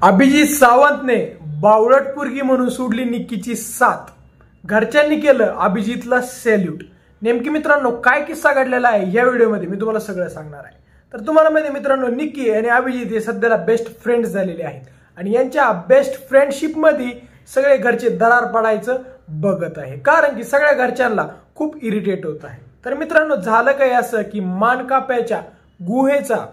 अभिजीत सावंतने बावळट पोरगी म्हणून सोडली निक्कीची साथ. घरच्यांनी केलं अभिजीतला सॅल्यूट. नेमकी मित्रांनो काय किस्सा घडलेला आहे या व्हिडिओमध्ये मी तुम्हाला सगळं सांगणार आहे. तर तुम्हाला माहिती आहे मित्रांनो, निक्की आणि अभिजीत हे सध्याला बेस्ट फ्रेंड्स झालेले आहेत आणि यांच्या बेस्ट फ्रेंडशिप मध्ये सगळे घरचे दरार पडायचं बघत आहे, कारण की सगळ्या घरच्यांना खूप इरिटेट होत आहे. तर मित्रांनो झालं काय असं की मानकाप्याच्या गुहेचा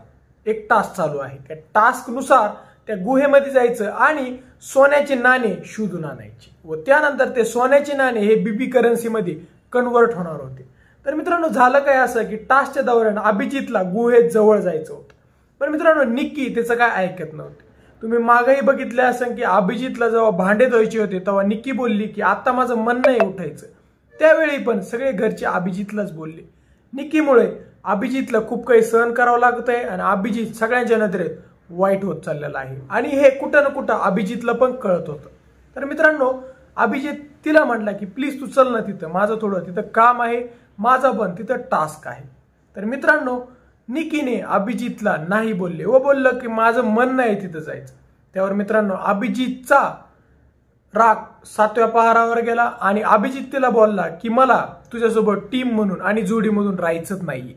एक टास्क चालू आहे. त्या टास्क नुसार त्या गुहेमध्ये जायचं आणि सोन्याचे नाणे शोधून आणायचे व त्यानंतर ते सोन्याचे नाणे हे बीबी करन्सी मध्ये कन्वर्ट होणार होते. तर मित्रांनो झालं काय असं की टास्कच्या दौरान अभिजीतला गुहेत जवळ जायचं होतं, पण मित्रांनो निक्की त्याचं काय ऐकत नव्हते. तुम्ही मागेही बघितले असेल की अभिजीतला जेव्हा भांडे धुवायचे होते तेव्हा निक्की बोलली की आता माझं मन नाही उठायचं. त्यावेळी पण सगळे घरचे अभिजीतलाच बोलले. निक्कीमुळे अभिजीतला खूप काही सहन करावं लागत आहे आणि अभिजीत सगळ्यांच्या नजरेत वाईट होत चाललेला आहे आणि हे कुठं ना कुठं अभिजीतला पण कळत होतं. तर मित्रांनो अभिजीत तिला म्हटला की प्लीज तू चल ना तिथं, माझं थोडं तिथं काम आहे, माझं पण तिथं टास्क आहे. तर मित्रांनो निक्कीने अभिजीतला नाही बोलले व बोललं की माझं मन नाही तिथं जायचं. त्यावर मित्रांनो अभिजीतचा राग 7व्या पहारावर गेला आणि अभिजीत तिला बोलला की मला तुझ्यासोबत टीम म्हणून आणि जोडी म्हणून राहायचंच नाहीये.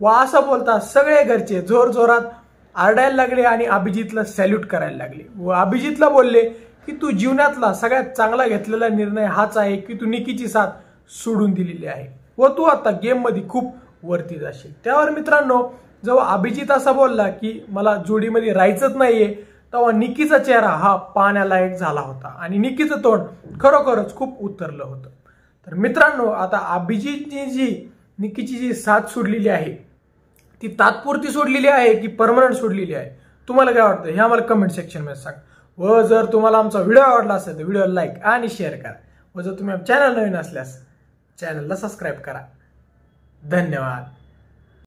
व असं बोलता सगळे घरचे जोर जोरात आरडायला लागले आणि अभिजीतला सॅल्यूट करायला लागले व अभिजीतला बोलले की तू जीवनातला सगळ्यात चांगला घेतलेला निर्णय हाच आहे की तू निक्कीची साथ सोडून दिलेली आहे व तू आता गेम मध्ये खूप वरती जाशील. त्यावर मित्रांनो जेव्हा अभिजीत असा बोलला की मला जोडीमध्ये राहायचंच नाहीये तेव्हा निक्कीचा चेहरा हा पाहण्यालायक झाला होता आणि निक्कीचं तोंड खरोखरच खूप उतरलं होतं. तर मित्रांनो आता अभिजीतने जी निक्कीची जी साथ सोडलेली आहे ती तात्पुरती सोडलेली आहे की परमनंट सोडलेली आहे, तुम्हाला काय वाटतं हे आम्हाला कमेंट सेक्शन मध्ये सांगा. व जर तुम्हाला आमचा व्हिडिओ आवडला असेल तर व्हिडिओला लाईक आणि शेअर करा व जर तुम्ही चॅनल नवीन असल्यास चॅनलला सबस्क्राईब करा. धन्यवाद.